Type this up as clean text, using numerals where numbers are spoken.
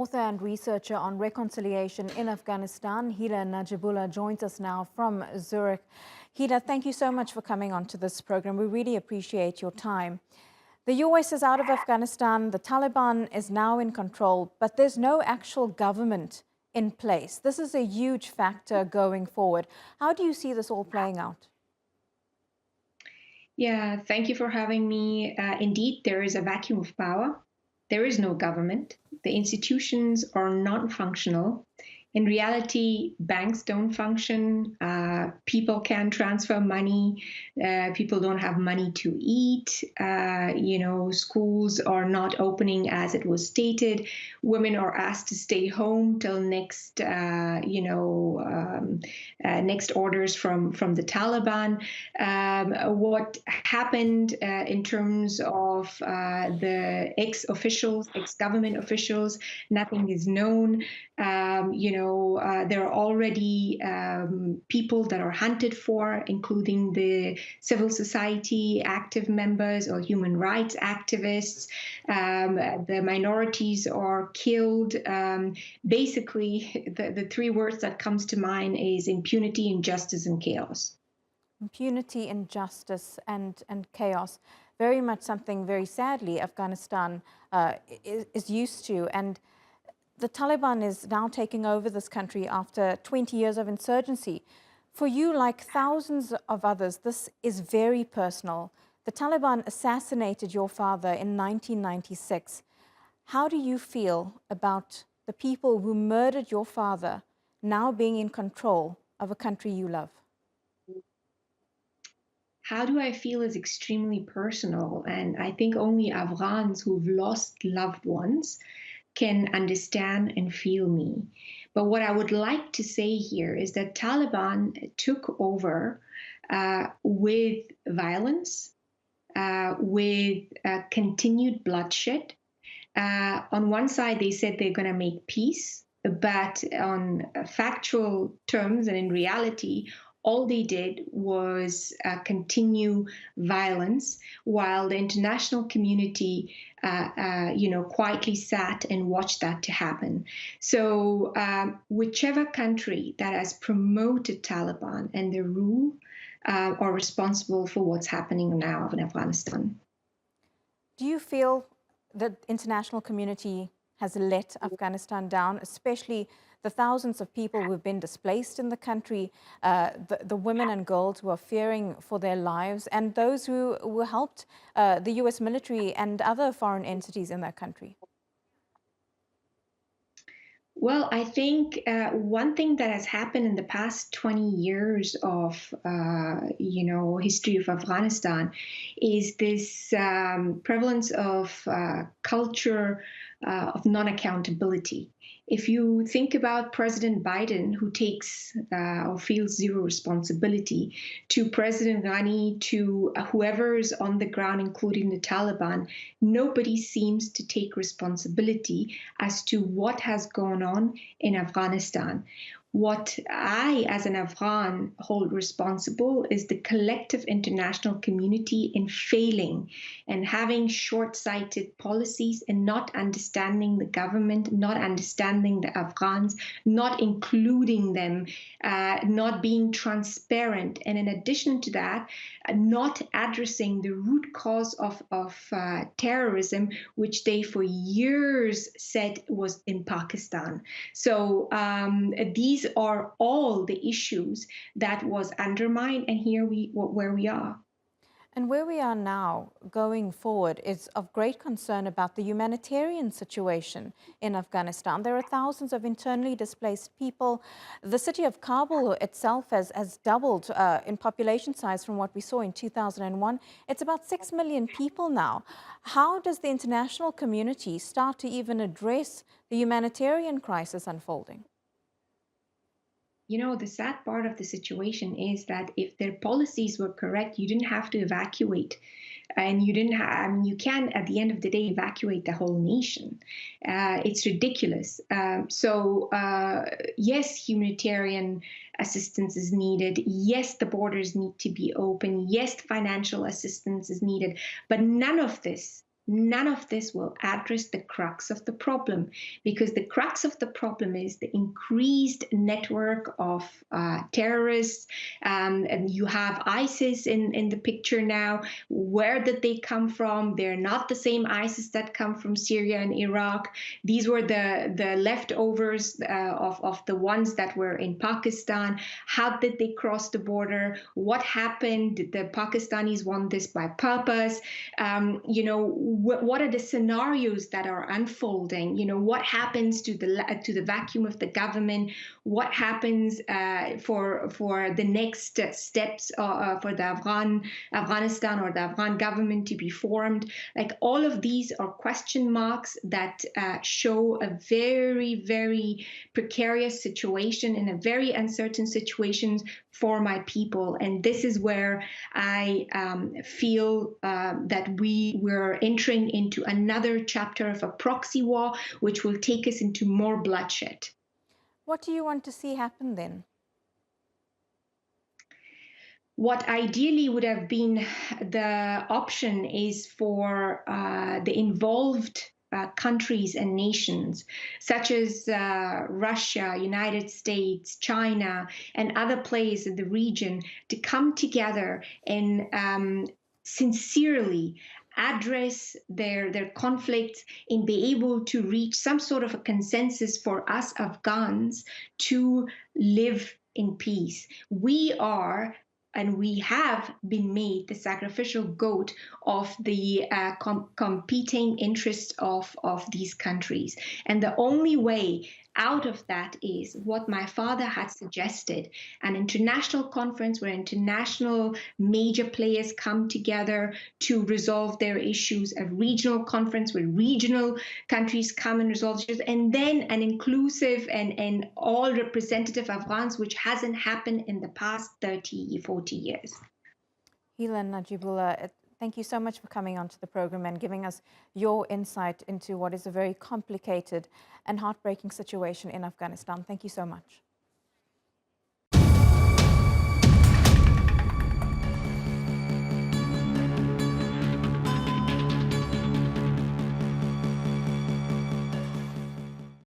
author and researcher on reconciliation in Afghanistan. Heela Najibullah joins us now from Zurich. Heela, thank you so much for coming onto this program. We really appreciate your time. The US is out of Afghanistan, the Taliban is now in control, but there's no actual government in place. This is a huge factor going forward. How do you see this all playing out? Yeah, thank you for having me. Indeed, there is a vacuum of power. There is no government. The institutions are non-functional. In reality, banks don't function. People can't transfer money. People don't have money to eat. Schools are not opening as it was stated. Women are asked to stay home till next orders from the Taliban. What happened in terms of the ex-officials, ex-government officials, nothing is known. There are already people that are hunted for, including the civil society active members or human rights activists. The minorities are killed. Basically, the three words that comes to mind is impunity, injustice, and chaos. Impunity, injustice, and chaos. Very much something, very sadly, Afghanistan is used to. And the Taliban is now taking over this country after 20 years of insurgency. For you, like thousands of others, this is very personal. The Taliban assassinated your father in 1996. How do you feel about the people who murdered your father now being in control of a country you love? How do I feel is extremely personal. And I think only Afghans who've lost loved ones can understand and feel me. But what I would like to say here is that Taliban took over with violence, with continued bloodshed. On one side, they said they're going to make peace, but on factual terms and in reality, all they did was continue violence, while the international community, quietly sat and watched that to happen. So whichever country that has promoted Taliban and their rule are responsible for what's happening now in Afghanistan. Do you feel that the international community has let Afghanistan down, especially the thousands of people who have been displaced in the country, the women and girls who are fearing for their lives, and those who helped the US military and other foreign entities in that country? Well, I think one thing that has happened in the past 20 years of, history of Afghanistan is this prevalence of culture of non-accountability. If you think about President Biden, who takes or feels zero responsibility, to President Ghani, to whoever's on the ground, including the Taliban, nobody seems to take responsibility as to what has gone on in Afghanistan. What I, as an Afghan, hold responsible is the collective international community in failing and having short-sighted policies and not understanding the government, not understanding the Afghans, not including them, not being transparent. And in addition to that, not addressing the root cause of terrorism, which they for years said was in Pakistan. So these are all the issues that was undermined, and where we are. And where we are now, going forward, is of great concern about the humanitarian situation in Afghanistan. There are thousands of internally displaced people. The city of Kabul itself has doubled in population size from what we saw in 2001. It's about 6 million people now. How does the international community start to even address the humanitarian crisis unfolding? The sad part of the situation is that if their policies were correct, you didn't have to evacuate. And you didn't have, you can, at the end of the day, evacuate the whole nation. It's ridiculous. Yes, humanitarian assistance is needed. Yes, the borders need to be open. Yes, financial assistance is needed. But none of this none of this will address the crux of the problem, because the crux of the problem is the increased network of terrorists. And you have ISIS in the picture now. Where did they come from? They're not the same ISIS that come from Syria and Iraq. These were the leftovers of the ones that were in Pakistan. How did they cross the border? What happened? Did the Pakistanis want this by purpose? What are the scenarios that are unfolding? What happens to the vacuum of the government? What happens for the next steps for the Afghanistan or the Afghan government to be formed? Like, all of these are question marks that show a very, very precarious situation, in a very uncertain situation for my people. And this is where I feel that we're entering into another chapter of a proxy war, which will take us into more bloodshed. What do you want to see happen then? What ideally would have been the option is for the involved countries and nations, such as Russia, United States, China, and other players in the region, to come together and sincerely address their conflicts and be able to reach some sort of a consensus for us Afghans to live in peace. We are, and we have been made the sacrificial goat of the competing interests of these countries. And the only way out of that is what my father had suggested: an international conference where international major players come together to resolve their issues, a regional conference where regional countries come and resolve issues, and then an inclusive and all representative Afghans, which hasn't happened in the past 30, 40 years. Heela Najibullah, thank you so much for coming onto the program and giving us your insight into what is a very complicated and heartbreaking situation in Afghanistan. Thank you so much.